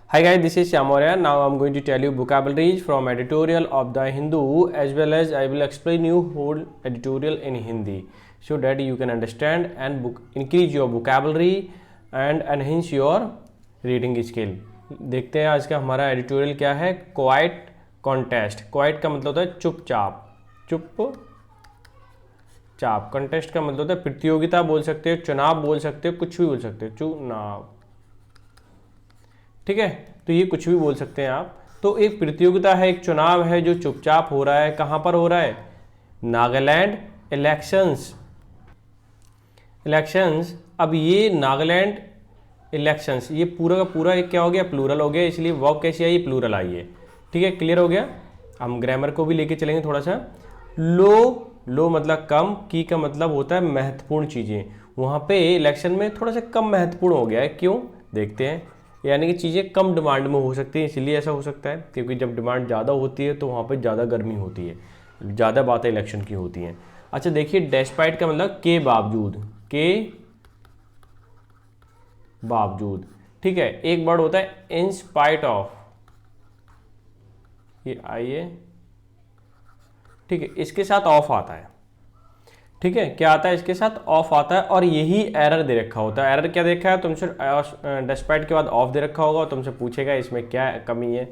Hi guys, this is Shyamorya. Now I'm going to tell you vocabularies from editorial of the Hindu, as well as I will explain you whole editorial in Hindi so that you can understand and increase your vocabulary and enhance your reading skill. देखते हैं आज का हमारा editorial क्या है। Quite contest. Quite का मतलब होता है चुपचाप, चुपचाप। कॉन्टेस्ट का मतलब होता है प्रतियोगिता बोल सकते हो, चुनाव बोल सकते हो, कुछ भी बोल सकते हो, चुनाव। ठीक है, तो ये कुछ भी बोल सकते हैं आप। तो एक प्रतियोगिता है, एक चुनाव है जो चुपचाप हो रहा है। कहाँ पर हो रहा है? नागालैंड इलेक्शंस। अब ये नागालैंड इलेक्शंस, ये पूरा का पूरा एक क्या हो गया? प्लूरल हो गया, इसलिए वर्ब कैसी आई? प्लूरल आई है। ठीक है, क्लियर हो गया। हम ग्रामर को भी लेके चलेंगे थोड़ा सा। लो मतलब कम, की का मतलब होता है महत्वपूर्ण चीज़ें। वहाँ पे इलेक्शन में थोड़ा सा कम महत्वपूर्ण हो गया है। क्यों? देखते हैं। यानी कि चीज़ें कम डिमांड में हो सकती हैं, इसीलिए ऐसा हो सकता है, क्योंकि जब डिमांड ज़्यादा होती है तो वहाँ पे ज़्यादा गर्मी होती है, ज़्यादा बातें इलेक्शन की होती हैं। अच्छा देखिए, डेस्पाइट का मतलब के बावजूद। ठीक है, एक वर्ड होता है इन स्पाइट ऑफ, ये आइए। ठीक है, इसके साथ ऑफ आता है। ठीक है, क्या आता है? इसके साथ ऑफ आता है, और यही एरर दे रखा होता है। एरर क्या देखा है? तुमसे डेस्पाइट के बाद ऑफ दे रखा होगा और तुमसे पूछेगा इसमें क्या कमी है।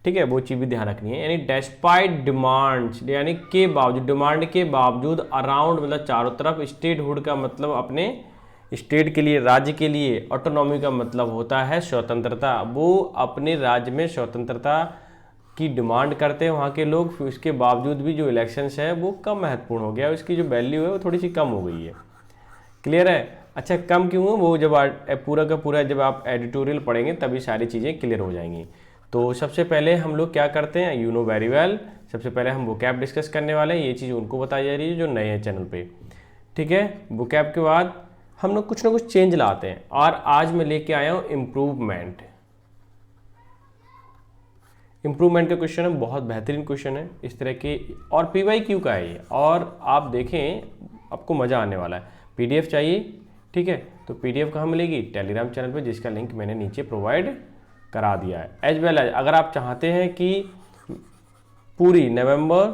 ठीक है, वो चीज़ भी ध्यान रखनी है। यानी डेस्पाइट डिमांड्स, यानी के बावजूद, डिमांड के बावजूद। अराउंड मतलब चारों तरफ। स्टेटहुड का मतलब अपने स्टेट के लिए, राज्य के लिए। ऑटोनॉमी का मतलब होता है स्वतंत्रता। वो अपने राज्य में स्वतंत्रता की डिमांड करते हैं वहाँ के लोग, फिर उसके बावजूद भी जो इलेक्शंस है वो कम महत्वपूर्ण हो गया, उसकी जो वैल्यू है वो थोड़ी सी कम हो गई है। क्लियर है? अच्छा, कम क्यों है? वो जब पूरा का पूरा जब आप एडिटोरियल पढ़ेंगे तभी सारी चीज़ें क्लियर हो जाएंगी। तो सबसे पहले हम लोग क्या करते हैं, यू नो वेरी वेल। सबसे पहले हम वोकैब डिस्कस करने वाले हैं। ये चीज़ उनको बताई जा रही है जो नए हैं चैनल पर। ठीक है, वोकैब के बाद हम लोग कुछ ना कुछ चेंज लाते हैं, और आज मैं लेके आया हूँ इम्प्रूवमेंट। इम्प्रूवमेंट का क्वेश्चन है, बहुत बेहतरीन क्वेश्चन है इस तरह के, और PYQ का है ये। और आप देखें, आपको मज़ा आने वाला है। PDF चाहिए? ठीक है, तो PDF कहाँ मिलेगी? टेलीग्राम चैनल पे, जिसका लिंक मैंने नीचे प्रोवाइड करा दिया है। एज वेल एज अगर आप चाहते हैं कि पूरी नवंबर,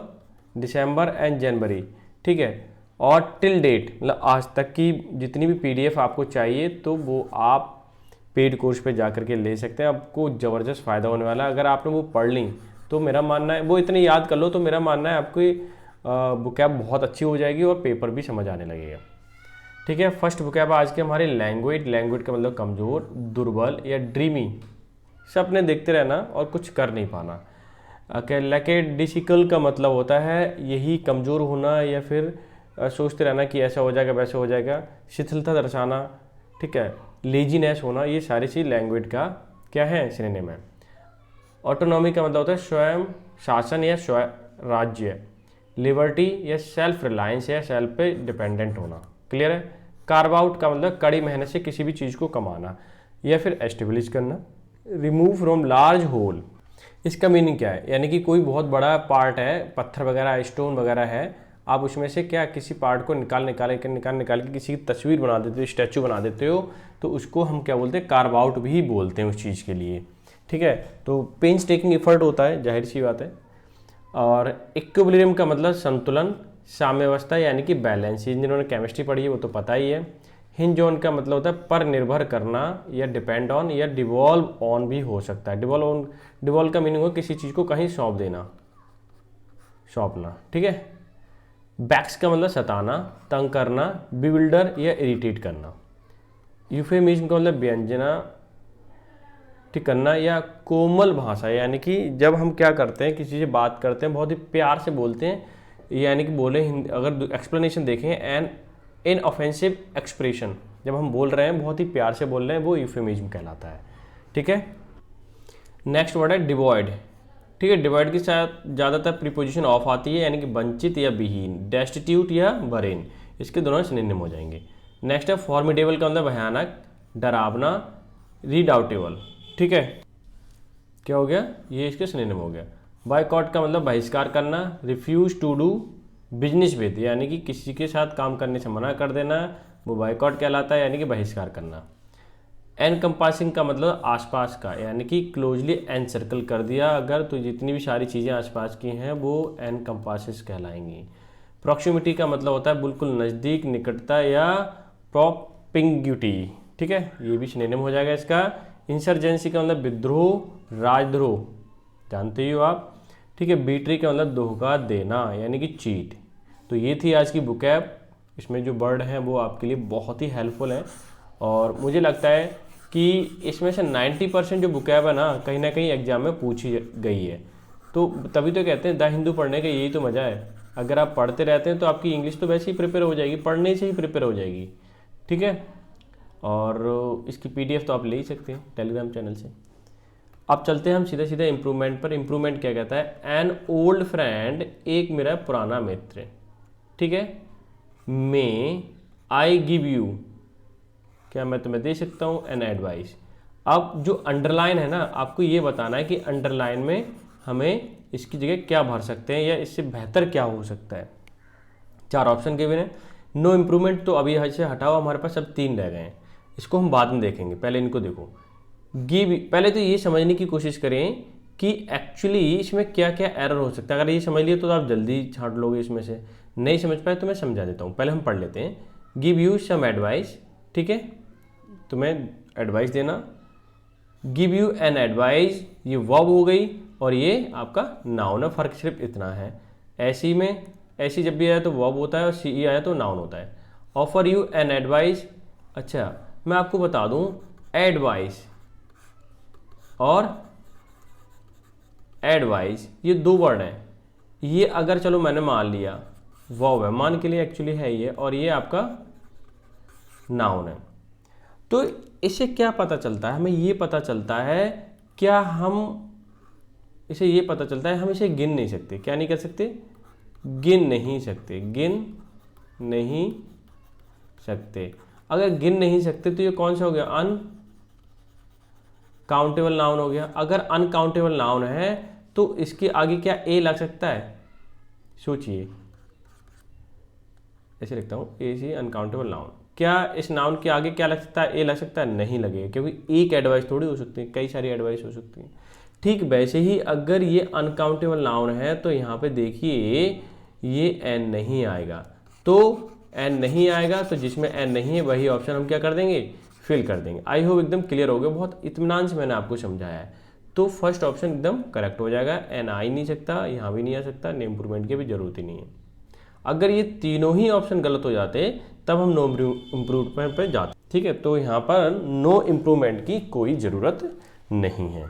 दिसंबर एंड जनवरी, ठीक है, और टिल डेट मतलब आज तक की जितनी भी PDF आपको चाहिए, तो वो आप पेड कोर्स पे जा करके ले सकते हैं। आपको ज़बरदस्त फ़ायदा होने वाला है। अगर आपने वो पढ़ ली तो मेरा मानना है, वो इतने याद कर लो तो मेरा मानना है आपकी वोकैब बहुत अच्छी हो जाएगी और पेपर भी समझ आने लगेगा। ठीक है, फर्स्ट वोकैब आज के हमारे लैंग्वेज। लैंग्वेज का मतलब कमज़ोर, दुर्बल या ड्रीमी, सपने देखते रहना और कुछ कर नहीं पाना। लैकेडिसिकल का मतलब होता है यही कमज़ोर होना, या फिर सोचते रहना कि ऐसा हो जाएगा वैसा हो जाएगा, शिथिलता दर्शाना। ठीक है, लेजीनेस होना, ये सारी चीज़ लैंग्वेज का क्या है? सिनोनिम है। ऑटोनॉमी का मतलब होता है स्वयं शासन या स्वयं राज्य। लिबर्टी या सेल्फ रिलायंस या सेल्फ पे डिपेंडेंट होना। क्लियर है? कार्व आउट का मतलब कड़ी मेहनत से किसी भी चीज़ को कमाना या फिर एस्टेब्लिश करना। रिमूव फ्रॉम लार्ज होल, इसका मीनिंग क्या है? यानी कि कोई बहुत बड़ा पार्ट है, पत्थर वगैरह, स्टोन वगैरह है, आप उसमें से क्या किसी पार्ट को निकाल के किसी की तस्वीर बना देते हो, स्टैचू बना देते हो, तो उसको हम क्या बोलते हैं? कार्व आउट भी बोलते हैं उस चीज़ के लिए। ठीक है, तो पेंस टेकिंग एफर्ट होता है, जाहिर सी बात है। और इक्विलिब्रियम का मतलब संतुलन, साम्यावस्था यानी कि बैलेंस। जिन्होंने केमिस्ट्री पढ़ी है वो तो पता ही है। हिंज ऑन का मतलब होता है पर निर्भर करना, या डिपेंड ऑन या डिवॉल्व ऑन भी हो सकता है। डिवॉल्व का मीनिंग हो किसी चीज़ को कहीं सौंप देना, सौंपना। ठीक है, बैक्स का मतलब सताना, तंग करना, बिविल्डर या इरिटेट करना। यूफेमिज्म का मतलब व्यंजना ठीक करना या कोमल भाषा, यानी कि जब हम क्या करते हैं, किसी से बात करते हैं बहुत ही प्यार से बोलते हैं, यानी कि बोले अगर एक्सप्लेनेशन देखें, एन इनऑफेंसिव एक्सप्रेशन, जब हम बोल रहे हैं बहुत ही प्यार से बोल रहे हैं, वो यूफेमिज्म कहलाता है। ठीक है, नेक्स्ट वर्ड है डिवॉइड। ठीक है, डिवाइड के साथ ज़्यादातर प्रीपोजिशन ऑफ आती है, यानी कि वंचित या विहीन, डेस्टिट्यूट या बरेन, इसके दोनों सिनोनिम हो जाएंगे। नेक्स्ट है फॉर्मिडेबल का मतलब भयानक, डरावना, रीडाउटेबल। ठीक है, क्या हो गया? ये इसके सिनोनिम हो गया। बायकॉट का मतलब बहिष्कार करना, refuse to do business with, यानी कि किसी के साथ काम करने से मना कर देना, वो बायकॉट कहलाता है, यानी कि बहिष्कार करना। एनकम्पासिंग का मतलब आसपास का, यानी कि क्लोजली एनसर्कल कर दिया अगर, तो जितनी भी सारी चीज़ें आसपास की हैं वो एनकम्पासिस कहलाएंगी। प्रॉक्सिमिटी का मतलब होता है बिल्कुल नज़दीक, निकटता या प्रॉपिंग्यूटी, ठीक है, ये भी सिनोनिम हो जाएगा इसका। इंसर्जेंसी का मतलब विद्रोह, राजद्रोह, जानते ही हो आप, ठीक है। बीट्री का मतलब धोखा देना यानी कि चीट। तो ये थी आज की बुकैब, इसमें जो वर्ड हैं वो आपके लिए बहुत ही हेल्पफुल हैं, और मुझे लगता है कि इसमें से 90% जो बुकैब है ना कहीं एग्जाम में पूछी गई है। तो तभी तो कहते हैं द हिंदू पढ़ने का यही तो मज़ा है, अगर आप पढ़ते रहते हैं तो आपकी इंग्लिश तो वैसे ही प्रिपेयर हो जाएगी, पढ़ने से ही प्रिपेयर हो जाएगी, ठीक है। और इसकी PDF तो आप ले ही सकते हैं टेलीग्राम चैनल से। अब चलते हैं हम सीधा सीधा इम्प्रूवमेंट पर। इम्प्रूवमेंट क्या कहता है? एन ओल्ड फ्रेंड, एक मेरा पुराना मित्र, ठीक है। मे आई गिव यू, क्या मैं तुम्हें दे सकता हूँ एन एडवाइस। अब जो अंडरलाइन है ना, आपको ये बताना है कि अंडरलाइन में हमें इसकी जगह क्या भर सकते हैं या इससे बेहतर क्या हो सकता है। 4 ऑप्शन के बिना। नो इम्प्रूवमेंट तो अभी यहाँ से हटाओ, हमारे पास अब 3 रह गए हैं, इसको हम बाद में देखेंगे, पहले इनको देखो। गिव, पहले तो ये समझने की कोशिश करें कि एक्चुअली इसमें क्या क्या एरर हो सकता है। अगर ये समझ लिए तो आप जल्दी छांट लोगे इसमें से, नहीं समझ पाए तो मैं समझा देता हूँ। पहले हम पढ़ लेते हैं। गिव यू सम एडवाइस, ठीक है, तुम्हें एडवाइस देना। गिव यू एन एडवाइस, ये वर्ब हो गई और ये आपका नाउन है, फर्क सिर्फ इतना है। ऐसी में, ऐसी जब भी आया तो वर्ब होता है और सी आया तो नाउन होता है। ऑफर यू एन एडवाइस, अच्छा मैं आपको बता दूं, एडवाइस और एडवाइस ये 2 वर्ड हैं। ये अगर चलो मैंने मान लिया वर्ब है, मान के लिए एक्चुअली है ये, और ये आपका नाउन है, तो इससे क्या पता चलता है? हमें ये पता चलता है, क्या हम इसे, ये पता चलता है हम इसे गिन नहीं सकते। क्या नहीं कर सकते? गिन नहीं सकते, गिन नहीं सकते। अगर गिन नहीं सकते तो ये कौन सा हो गया? अनकाउंटेबल नाउन हो गया। अगर अनकाउंटेबल नाउन है तो इसके आगे क्या ए लग सकता है? सोचिए, ऐसे लिखता हूँ, ए सी अनकाउंटेबल नाउन। क्या इस नाउन के आगे क्या लग सकता है? ए लग सकता है? नहीं लगेगा, क्योंकि एक एडवाइस थोड़ी हो सकती है, कई सारी एडवाइस हो सकती है। ठीक वैसे ही अगर ये अनकाउंटेबल नाउन है तो यहाँ पे देखिए ये एन नहीं आएगा, तो एन नहीं आएगा, तो जिसमें एन नहीं है वही ऑप्शन हम क्या कर देंगे? फिल कर देंगे। आई होप एकदम क्लियर हो गया, बहुत इत्मीनान से मैंने आपको समझाया है। तो फर्स्ट ऑप्शन एकदम करेक्ट हो जाएगा, एन आ ही नहीं सकता, यहाँ भी नहीं आ सकता, नेम इम्प्रूवमेंट की भी जरूरत ही नहीं है। अगर ये तीनों ही ऑप्शन गलत हो जाते तब हम नो इम्प्रूवमेंट पर जाते, ठीक है। तो यहाँ पर नो इम्प्रूवमेंट की कोई ज़रूरत नहीं है,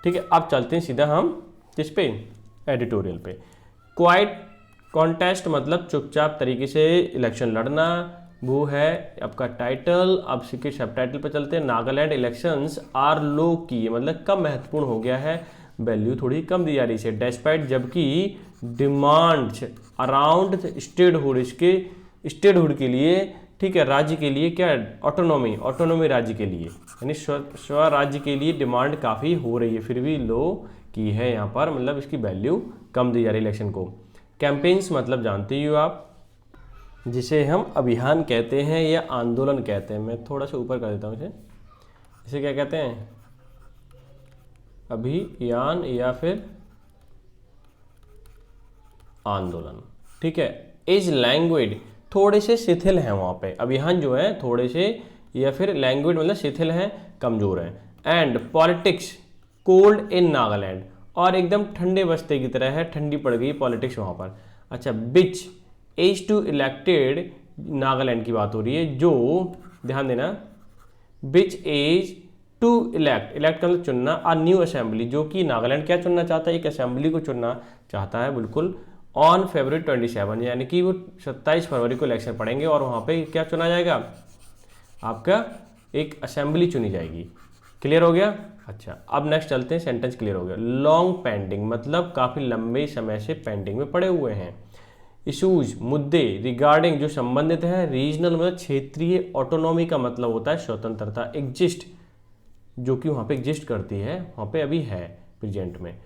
ठीक है। अब चलते हैं सीधा हम किस पे? एडिटोरियल पे। क्वाइट कॉन्टेस्ट मतलब चुपचाप तरीके से इलेक्शन लड़ना, वो है आपका टाइटल। अब इसके सब टाइटल पर चलते हैं। नागालैंड इलेक्शंस आर लो की, मतलब कम महत्वपूर्ण हो गया है, वैल्यू थोड़ी कम दी जा रही है। डेस्पाइट, जबकि डिमांड्स अराउंड स्टेटहुड, इसके स्टेटहुड के लिए, ठीक है, राज्य के लिए क्या? ऑटोनॉमी, ऑटोनॉमी राज्य के लिए, यानी स्वराज्य के लिए डिमांड काफ़ी हो रही है, फिर भी लो की है यहाँ पर, मतलब इसकी वैल्यू कम दी जा रही है इलेक्शन को। कैंपेन्स मतलब जानते ही हो आप, जिसे हम अभियान कहते हैं या आंदोलन कहते हैं। मैं थोड़ा सा ऊपर कर देता हूँ इसे क्या कहते हैं? अभियान या फिर आंदोलन, ठीक है। इज लैंग्वेज, थोड़े से शिथिल हैं वहाँ पे, अभियान जो है थोड़े से, या फिर लैंग्वेज मतलब शिथिल हैं, कमज़ोर हैं। And politics cold in Nagaland, और एकदम ठंडे बस्ते की तरह है, ठंडी पड़ गई पॉलिटिक्स वहाँ पर। अच्छा, बिच एज टू इलेक्टेड, नागालैंड की बात हो रही है, जो ध्यान देना, बिच एज टू इलेक्ट, इलेक्ट का मतलब चुनना, आ न्यू असेंबली, जो कि नागालैंड क्या चुनना चाहता है? एक असेंबली को चुनना चाहता है, बिल्कुल। ऑन February 27, यानी कि वो 27 फरवरी को इलेक्शन पड़ेंगे और वहाँ पे क्या चुना जाएगा? आपका एक असेंबली चुनी जाएगी। क्लियर हो गया? अच्छा, अब नेक्स्ट चलते हैं, सेंटेंस क्लियर हो गया। लॉन्ग पेंडिंग मतलब काफ़ी लंबे समय से पेंडिंग में पड़े हुए हैं। इशूज, मुद्दे, रिगार्डिंग जो संबंधित है। रीजनल मतलब क्षेत्रीय। ऑटोनॉमी का मतलब होता है स्वतंत्रता। एग्जिस्ट, जो कि वहाँ पे एग्जिस्ट करती है, वहाँ पे अभी है प्रेजेंट में।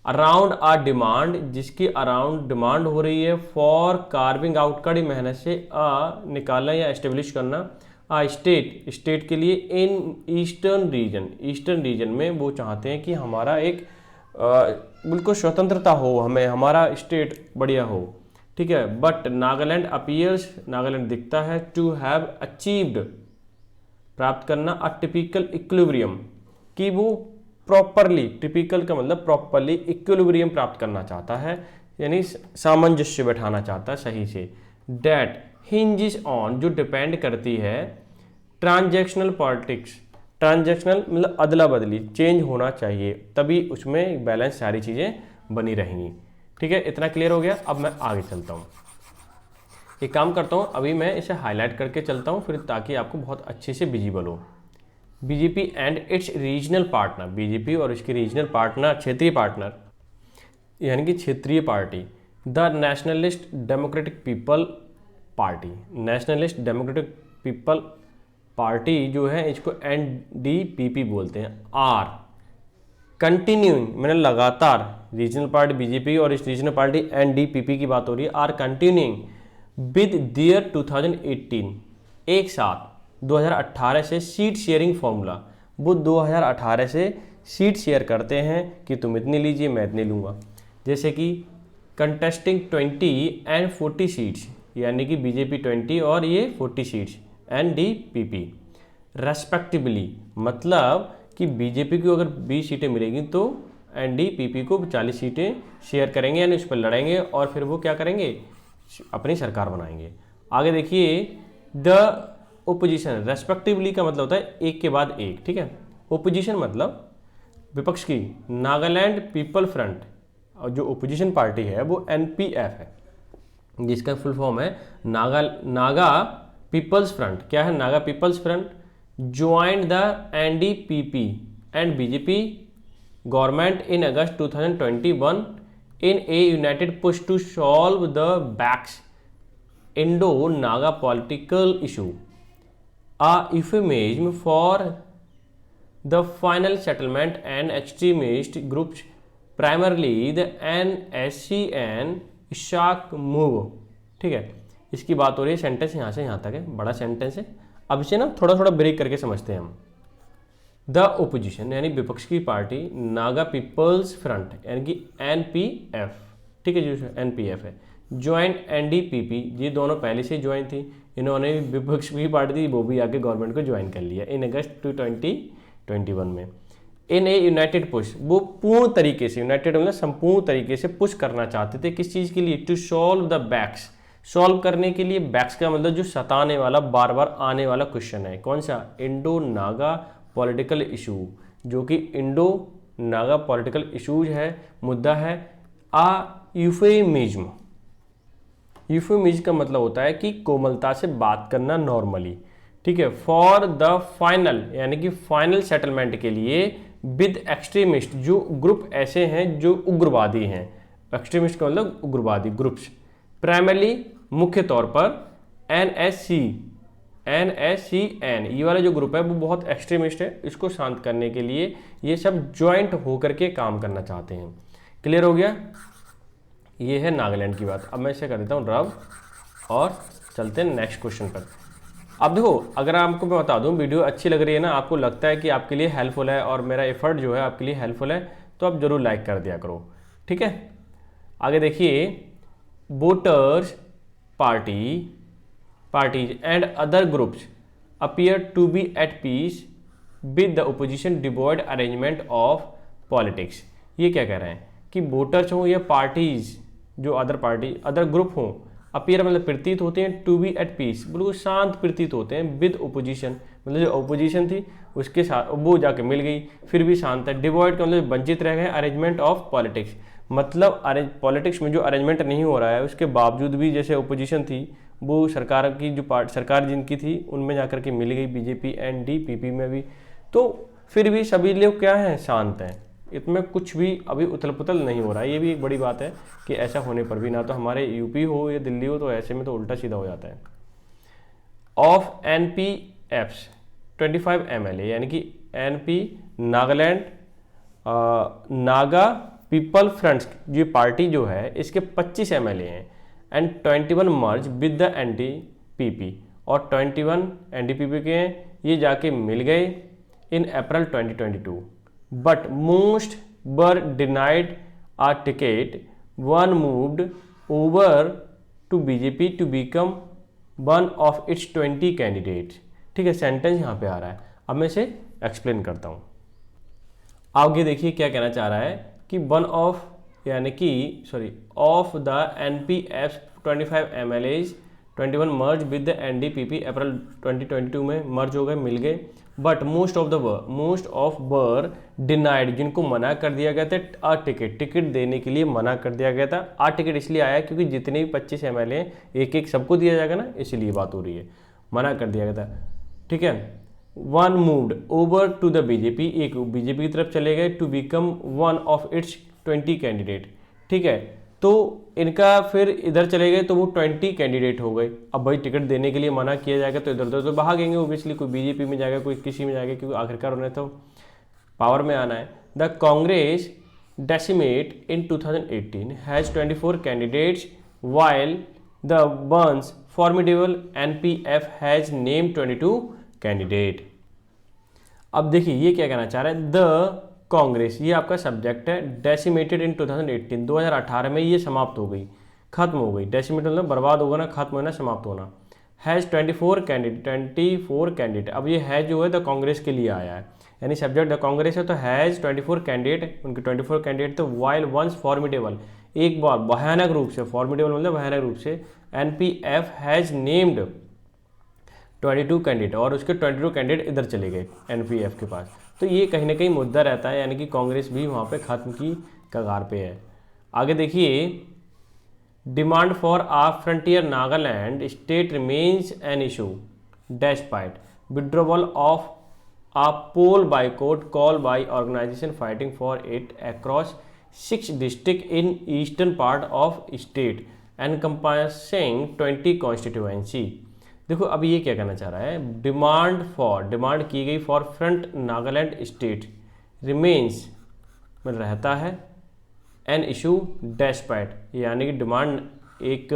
अराउंड आ डिमांड, जिसकी अराउंड डिमांड हो रही है। फॉर कार्विंग आउट, कड़ी मेहनत से निकालना या एस्टेब्लिश करना। स्टेट के लिए इन ईस्टर्न रीजन में वो चाहते हैं कि हमारा एक बिल्कुल स्वतंत्रता हो, हमें हमारा स्टेट बढ़िया हो, ठीक है। बट नागालैंड अपीयर्स, नागालैंड दिखता है, टू हैव अचीव्ड, प्राप्त करना, अ टिपिकल इक्विलिब्रियम, कि वो प्रॉपरली, टिपिकल का मतलब प्रॉपरली, इक्विलिब्रियम प्राप्त करना चाहता है, यानी सामंजस्य बैठाना चाहता है सही से। डेट हिंजिस ऑन, जो डिपेंड करती है, ट्रांजैक्शनल पॉलिटिक्स, ट्रांजैक्शनल मतलब अदला बदली, चेंज होना चाहिए, तभी उसमें बैलेंस सारी चीज़ें बनी रहेंगी, ठीक है। इतना क्लियर हो गया। अब मैं आगे चलता हूँ, एक काम करता हूँ, अभी मैं इसे हाईलाइट करके चलता हूँ फिर, ताकि आपको बहुत अच्छे से विजिबल हो। BJP and it's regional partner, BJP और इसके रीजनल पार्टनर, क्षेत्रीय पार्टनर यानी कि क्षेत्रीय party, the nationalist democratic people party, nationalist democratic people party जो है, इसको NDPP बोलते हैं, आर कंटिन्यूइंग, मैंने लगातार, रीजनल पार्टी बीजेपी और इस रीजनल पार्टी NDPP की बात हो रही है, आर कंटिन्यूइंग विद दियर 2018, एक साथ 2018 से सीट शेयरिंग फॉर्मूला, वो 2018 से सीट शेयर करते हैं कि तुम इतनी लीजिए मैं इतनी लूँगा, जैसे कि कंटेस्टिंग 20 एंड 40 सीट्स, यानी कि बीजेपी 20 और ये 40 सीट्स, NDPP रेस्पेक्टिवली, मतलब कि बीजेपी को अगर 20 सीटें मिलेंगी तो NDPP को 40 सीटें शेयर करेंगे, यानी उस पर लड़ेंगे और फिर वो क्या करेंगे, अपनी सरकार बनाएंगे। आगे देखिए, द ओपोजिशन, रेस्पेक्टिवली का मतलब होता है एक के बाद एक, ठीक है। ओपोजिशन मतलब विपक्ष की, नागालैंड पीपल फ्रंट, और जो ओपोजिशन पार्टी है वो NPF है, जिसका फुल फॉर्म है नागा पीपल्स फ्रंट। क्या है Naga people's front? Joined the NDPP and BJP government in August 2021 in a united push to solve the Bax Indo-Naga political issue, a euphemism for the final settlement and extremist groups, primarily the NSCN Ishaq move। ठीक है, इसकी बात हो रही है, sentence यहाँ से यहाँ तक है, बड़ा सेंटेंस है। अब इसे ना थोड़ा थोड़ा ब्रेक करके समझते हैं हम। द ओपोजिशन यानी विपक्ष की पार्टी, नागा पीपल्स फ्रंट यानी कि NPF, ठीक है, जो NPF है, ज्वाइंट NDPP, ये दोनों पहले से ज्वाइन थी, इन्होंने विपक्ष की पार्टी थी वो भी आके गवर्नमेंट को ज्वाइन कर लिया इन अगस्त 2021 में। इन ए यूनाइटेड पुश, वो पूर्ण तरीके से, यूनाइटेड मतलब संपूर्ण तरीके से पुश करना चाहते थे, किस चीज़ के लिए? टू सॉल्व द बैक्स, सॉल्व करने के लिए। बैक्स का मतलब जो सताने वाला, बार बार आने वाला क्वेश्चन है, कौन सा? इंडो नागा पॉलिटिकल इशू, जो कि इंडो नागा पॉलिटिकल इशूज है, मुद्दा है। आ यूफेमिज्म, यूफेमिज्म का मतलब होता है कि कोमलता से बात करना, नॉर्मली, ठीक है। फॉर द फाइनल यानी कि फाइनल सेटलमेंट के लिए, विद एक्सट्रीमिस्ट, जो ग्रुप ऐसे हैं जो उग्रवादी हैं, एक्सट्रीमिस्ट का मतलब उग्रवादी ग्रुप्स, प्राइमरली मुख्य तौर पर NSCN, ये वाला जो ग्रुप है वो बहुत एक्सट्रीमिस्ट है, इसको शांत करने के लिए ये सब ज्वाइंट होकर के काम करना चाहते हैं। क्लियर हो गया? ये है नागालैंड की बात। अब मैं इसे कर देता हूँ रब और चलते हैं नेक्स्ट क्वेश्चन पर। अब देखो, अगर आपको मैं बता दूं, वीडियो अच्छी लग रही है ना, आपको लगता है कि आपके लिए हेल्पफुल है और मेरा एफर्ट जो है आपके लिए हेल्पफुल है, तो आप जरूर लाइक कर दिया करो, ठीक है। आगे देखिए, voters parties and other groups appear to be at peace with the opposition devoid arrangement of politics। ये क्या कह रहे हैं कि वोटर्स हों या पार्टीज, जो अदर ग्रुप हों, अपीयर मतलब प्रतीत होते हैं, टू बी एट पीस बिल्कुल शांत प्रतीत होते हैं, विद ओपोजिशन मतलब जो ओपोजिशन थी उसके साथ वो जाके मिल गई, फिर भी शांत है। डिवॉइड का मतलब वंचित रह गए, अरेंजमेंट ऑफ पॉलिटिक्स मतलब पॉलिटिक्स में जो अरेंजमेंट नहीं हो रहा है उसके बावजूद भी, जैसे ओपोजिशन थी वो सरकार की जो सरकार जिनकी थी उनमें जाकर के मिल गई, बीजेपी NDPP में भी, तो फिर भी सभी लोग क्या हैं? शांत हैं, इसमें कुछ भी अभी उथल पुथल नहीं हो रहा है। ये भी एक बड़ी बात है कि ऐसा होने पर भी, ना तो हमारे यूपी हो या दिल्ली हो, तो ऐसे में तो उल्टा सीधा हो जाता है। ऑफ NPFs 25 MLA यानी कि NP Nagaland Naga people fronts, ये पार्टी जो है इसके 25 MLA हैं, and 21 merge with the NDPP, और 21 एनडीपीपी के हैं, ये जाके मिल गए in April 2022, but most were denied a ticket, one moved over to BJP to become one of its 20 candidates. ठीक है, सेंटेंस यहाँ पे आ रहा है, अब मैं इसे एक्सप्लेन करता हूँ। आगे देखिए क्या कहना चाह रहा है कि वन ऑफ यानी कि of the NPF 25 MLAs 21 merge with the NDPP अप्रैल 2022 में मर्ज हो गए, मिल गए, but most of were denied, जिनको मना कर दिया गया था आ टिकट देने के लिए मना कर दिया गया था। आ टिकट इसलिए आया क्योंकि जितने भी 25 MLA एक एक सबको दिया जाएगा ना, इसीलिए बात हो रही है, मना कर दिया गया था। ठीक है, one moved over to the BJP, एक बीजेपी की तरफ चले गए, to become one of its 20 candidate. ठीक है, तो इनका फिर इधर चले गए तो वो 20 कैंडिडेट हो गए। अब भाई टिकट देने के लिए मना किया जाएगा तो इधर उधर तो भागेंगे ओबियसली, कोई बीजेपी में जाएगा, कोई किसी में जाएगा, क्योंकि आखिरकार उन्हें तो पावर में आना है। The Congress decimate in 2018 has 24 candidates while the ones formidable NPF has name 22 candidate. अब देखिए ये क्या कहना चाह रहा है, द कांग्रेस, ये आपका सब्जेक्ट है, डेसिमेटेड इन 2018, 2018 में ये समाप्त हो गई, खत्म हो गई। डेसिमेटेड मतलब बर्बाद होगा ना, खत्म होना, समाप्त होना। हैज़ 24 कैंडिडेट, अब ये है जो है द कांग्रेस के लिए आया है, यानी सब्जेक्ट द कांग्रेस है तो हैज़ 24 कैंडिडेट, उनके 24 कैंडिडेट तो वाइल वंस फॉर्मिडेबल, एक बार भयानक रूप से, फॉर्मिडेबल मतलब भयानक रूप से, NPF हैज़ नेम्ड 22 कैंडिडेट, और उसके 22 कैंडिडेट इधर चले गए NPF के पास। तो ये कहीं ना कहीं मुद्दा रहता है, यानी कि कांग्रेस भी वहाँ पे खत्म की कगार पे है। आगे देखिए, demand for a frontier Nagaland state remains an issue despite withdrawal of a poll boycott call by organisation fighting for it across 6 district in eastern part of state encompassing 20 constituency. देखो अब ये क्या कहना चाह रहा है, डिमांड की गई for front Nagaland state remains में रहता है एन इशू डेस्पाइट, यानी कि डिमांड एक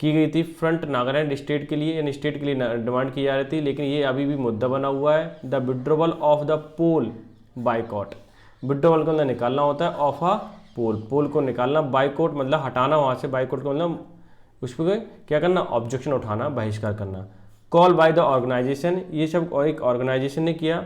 की गई थी फ्रंट नागालैंड स्टेट के लिए, यानी स्टेट के लिए डिमांड की जा रही थी, लेकिन ये अभी भी मुद्दा बना हुआ है। The withdrawal of the poll boycott, withdrawal का मतलब निकालना होता है, ऑफ अ पोल को निकालना, बाइकआउट मतलब हटाना वहाँ से, बाइकआउट का मतलब उस पर क्या करना, ऑब्जेक्शन उठाना, बहिष्कार करना। कॉल बाय द ऑर्गेनाइजेशन, ये सब और एक ऑर्गेनाइजेशन ने किया।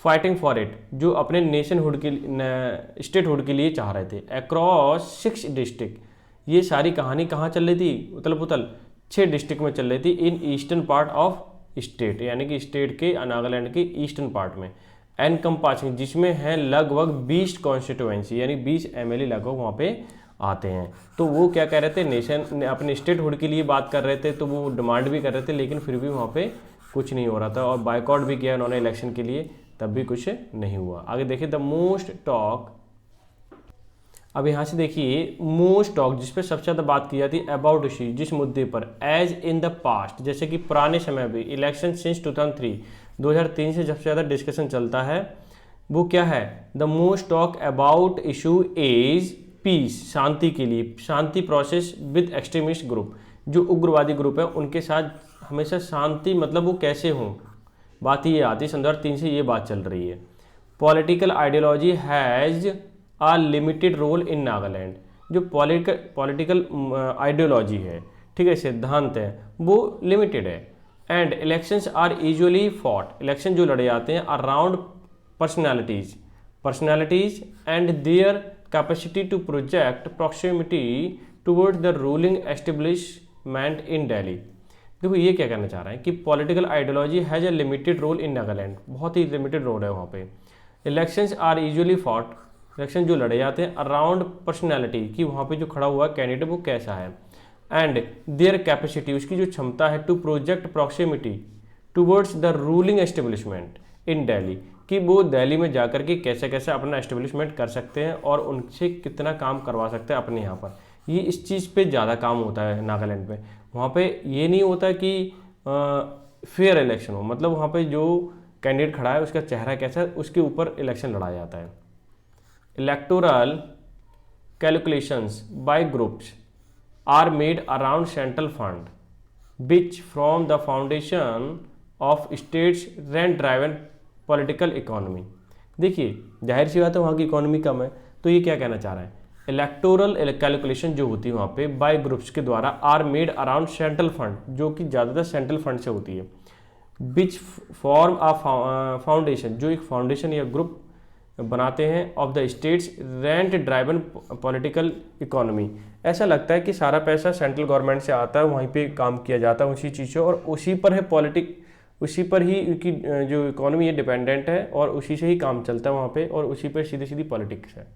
फाइटिंग फॉर इट, जो अपने नेशनहुड के स्टेटहुड के लिए चाह रहे थे। अक्रॉस 6 डिस्ट्रिक्ट, ये सारी कहानी कहाँ चल रही थी, उतल पुतल 6 डिस्ट्रिक्ट में चल रही थी, इन ईस्टर्न पार्ट ऑफ स्टेट, यानी कि स्टेट के नागालैंड के ईस्टर्न पार्ट में। एनकम्पासिंग, जिसमें है लगभग 20 कॉन्स्टिट्यूएंसी, यानी 20 MLA लगभग वहाँ पे आते हैं। तो वो क्या कह रहे थे, नेशन अपने स्टेटहुड के लिए बात कर रहे थे, तो वो डिमांड भी कर रहे थे, लेकिन फिर भी वहाँ पे कुछ नहीं हो रहा था, और बाइकआउट भी किया उन्होंने इलेक्शन के लिए, तब भी कुछ नहीं हुआ। आगे देखिए, द मोस्ट टॉक, अब यहाँ से देखिए मोस्ट टॉक, जिस पे सबसे ज़्यादा बात की जाती है, अबाउट इशू, जिस मुद्दे पर, एज इन द पास्ट, जैसे कि पुराने समय में, इलेक्शन सिंस 2003 से सबसे ज़्यादा डिस्कशन चलता है, वो क्या है, the most talk about issue is peace, शांति के लिए, शांति प्रोसेस विद एक्सट्रीमिस्ट ग्रुप, जो उग्रवादी ग्रुप है उनके साथ हमेशा शांति, मतलब वो कैसे हों, बात ये आती है, 2003 से ये बात चल रही है। Political ideology has a limited role in Nagaland, जो पॉलिटिकल आइडियोलॉजी है, ठीक है, सिद्धांत है, वो लिमिटेड है। And elections are usually fought, election जो लड़े जाते हैं around personalities and their capacity to project proximity towards the ruling establishment in Delhi. देखो ये क्या कहना चाह रहा है कि political ideology has a limited role in Nagaland, बहुत ही लिमिटेड रोल है वहाँ पे। Elections are usually fought, election जो लड़े जाते हैं अराउंड पर्सनैलिटी, कि वहाँ पे जो खड़ा हुआ कैंडिडेट वो कैसा है, एंड देयर कैपेसिटी, उसकी जो क्षमता है, to project proximity towards the ruling establishment in Delhi, कि वो दिल्ली में जाकर के कैसे कैसे अपना एस्टेब्लिशमेंट कर सकते हैं और उनसे कितना काम करवा सकते हैं अपने यहाँ पर। ये इस चीज़ पे ज़्यादा काम होता है नागालैंड पे। वहाँ पे ये नहीं होता कि फेयर इलेक्शन हो, मतलब वहाँ पे जो कैंडिडेट खड़ा है उसका चेहरा कैसा है, उसके ऊपर इलेक्शन लड़ा जाता है। Electoral calculations by groups are made around central fund, which from the foundation of states rent driven political economy. देखिए जाहिर सी बात है वहाँ की इकोनॉमी कम है, तो ये क्या कहना चाह रहा है, इलेक्टोरल कैलकुलेशन जो होती है वहाँ पे बाय ग्रुप्स के द्वारा are made around central fund, जो कि ज़्यादातर सेंट्रल फंड से होती है, विच फॉर्म अ फाउंडेशन, जो एक फाउंडेशन या ग्रुप बनाते हैं of the states rent driven political economy. ऐसा लगता है कि सारा पैसा सेंट्रल गवर्नमेंट से आता है, वहीं पे काम किया जाता है उसी चीज़ से, और उसी पर है उसी पर ही उनकी जो इकोनॉमी है डिपेंडेंट है, और उसी से ही काम चलता है वहाँ पे, और उसी पर सीधी सीधी पॉलिटिक्स है।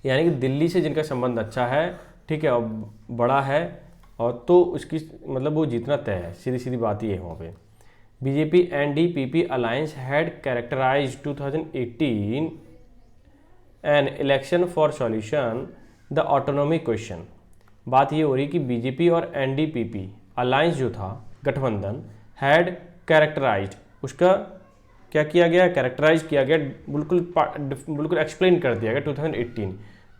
यानी कि दिल्ली से जिनका संबंध अच्छा है, ठीक है, और बड़ा है, और तो उसकी मतलब वो जीतना तय है, सीधी सीधी बात ही है वहाँ पे। BJP NDPP alliance had characterise 2018 an election for solution the autonomy question. बात ये हो रही कि बीजेपी और NDPP अलायंस जो था गठबंधन, हैड कैरेक्टराइज्ड, उसका क्या किया गया, कैरेक्टराइज किया गया, बिल्कुल एक्सप्लेन कर दिया गया 2018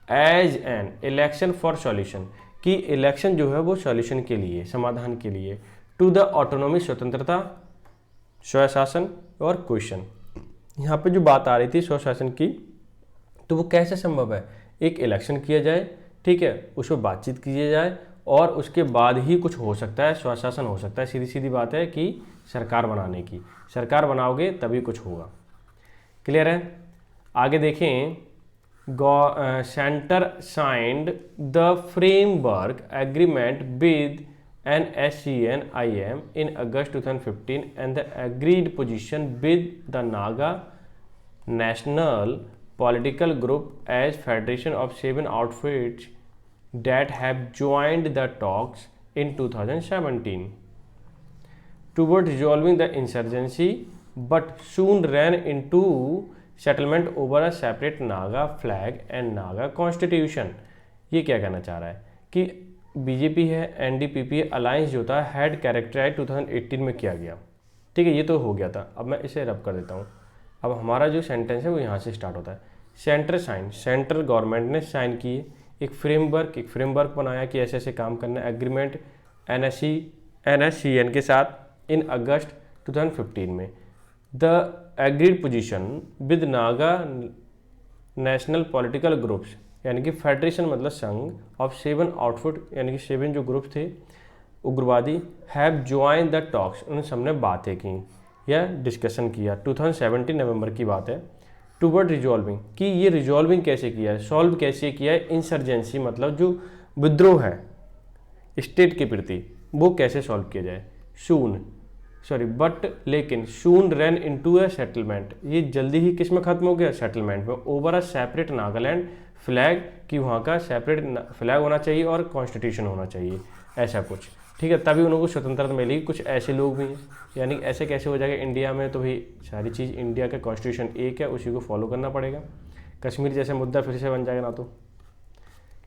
as an election for solution, कि इलेक्शन जो है वो सॉल्यूशन के लिए, समाधान के लिए, टू द ऑटोनॉमी, स्वतंत्रता, स्वशासन और क्वेश्चन। यहाँ पे जो बात आ रही थी स्वशासन की, तो वो कैसे संभव है, एक इलेक्शन किया जाए, ठीक है, उस पर बातचीत की जाए, और उसके बाद ही कुछ हो सकता है, स्वशासन हो सकता है। सीधी सीधी बात है कि सरकार बनाने की, सरकार बनाओगे तभी कुछ होगा। क्लियर है। आगे देखें, centre signed the framework agreement with NSCN-IM in August 2015 and the agreed position with the Naga National Political Group as Federation of 7 outfits that have joined the talks in 2017 toward resolving the insurgency, but soon ran into settlement over a separate Naga flag and Naga constitution। ये क्या कहना चाह रहा है कि BJP है, NDPP alliance जो था हैड कैरेक्टराइज 2018 में किया गया, ठीक है, ये तो हो गया था। अब मैं इसे रब कर देता हूँ। अब हमारा जो सेंटेंस है वो यहाँ से स्टार्ट होता है। सेंट्रल गवर्नमेंट ने साइन किए एक फ्रेमवर्क बनाया कि ऐसे ऐसे काम करना है, एग्रीमेंट NSCN के साथ इन अगस्त 2015 में। The agreed position with Naga national political groups, यानी कि फेडरेशन मतलब संघ, ऑफ 7 आउटफुट, यानी कि 7 जो ग्रुप थे उग्रवादी, हैव ज्वाइन द टॉक्स, उन सबने बातें की या डिस्कशन किया, 2017 नवंबर की बात है, टूवर्ड रिजॉल्विंग, कि ये रिजॉल्विंग कैसे किया है, सॉल्व कैसे किया है, इंसर्जेंसी मतलब जो विद्रोह है स्टेट के प्रति, वो कैसे सॉल्व किया जाए। लेकिन सून रन इनटू अ सेटलमेंट, ये जल्दी ही किस में खत्म हो गया, सेटलमेंट में, over a separate Nagaland flag, कि वहाँ का सेपरेट फ्लैग होना चाहिए और कॉन्स्टिट्यूशन होना चाहिए, ऐसा कुछ, ठीक है, तभी उनको स्वतंत्रता मिलेगी। कुछ ऐसे लोग भी हैं, यानी ऐसे कैसे हो जाएगा इंडिया में, तो भाई सारी चीज़ इंडिया का कॉन्स्टिट्यूशन एक है, उसी को फॉलो करना पड़ेगा। कश्मीर जैसे मुद्दा फिर से बन जाएगा ना, तो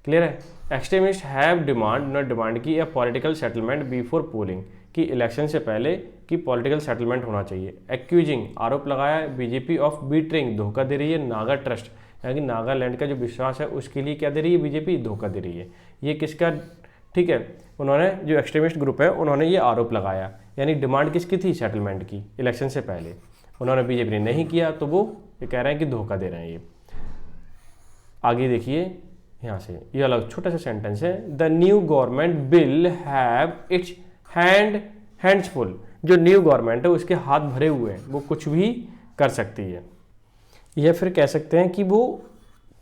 क्लियर है। एक्सट्रीमिस्ट हैव डिमांड की या पॉलिटिकल सेटलमेंट बिफोर पोलिंग, कि इलेक्शन से पहले कि पॉलिटिकल सेटलमेंट होना चाहिए। एक्यूजिंग, आरोप लगाया बीजेपी ऑफ बीट्रिंग, धोखा दे रही है नागा ट्रस्ट, यानी कि नागालैंड का जो विश्वास है उसके लिए क्या दे रही है बीजेपी, धोखा दे रही है। ये किसका, ठीक है, उन्होंने जो एक्सट्रीमिस्ट ग्रुप है उन्होंने ये आरोप लगाया, यानी डिमांड किसकी थी, सेटलमेंट की, इलेक्शन से पहले, उन्होंने बीजेपी ने नहीं किया, तो वो ये कह रहे हैं कि धोखा दे रहे हैं ये। आगे देखिए यहाँ से, ये अलग छोटा सा सेंटेंस है, the new government will have it's hands full, जो न्यू गवर्नमेंट है उसके हाथ भरे हुए हैं, वो कुछ भी कर सकती है, या फिर कह सकते हैं कि वो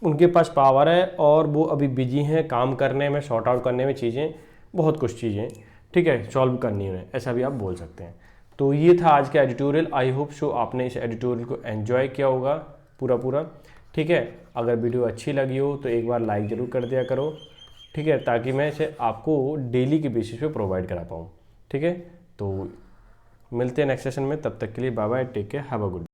उनके पास पावर है और वो अभी बिजी हैं काम करने में, सॉर्ट आउट करने में चीज़ें, बहुत कुछ चीज़ें, ठीक है, सॉल्व करनी है, ऐसा भी आप बोल सकते हैं। तो ये था आज का एडिटोरियल। आई होप सो आपने इस एडिटोरियल को एंजॉय किया होगा पूरा, ठीक है। अगर वीडियो अच्छी लगी हो तो एक बार लाइक ज़रूर कर दिया करो, ठीक है, ताकि मैं इसे आपको डेली के बेसिस पे प्रोवाइड करा पाऊँ, ठीक है। तो मिलते हैं नेक्स्ट सेशन में, तब तक के लिए bye bye, take care, have a good.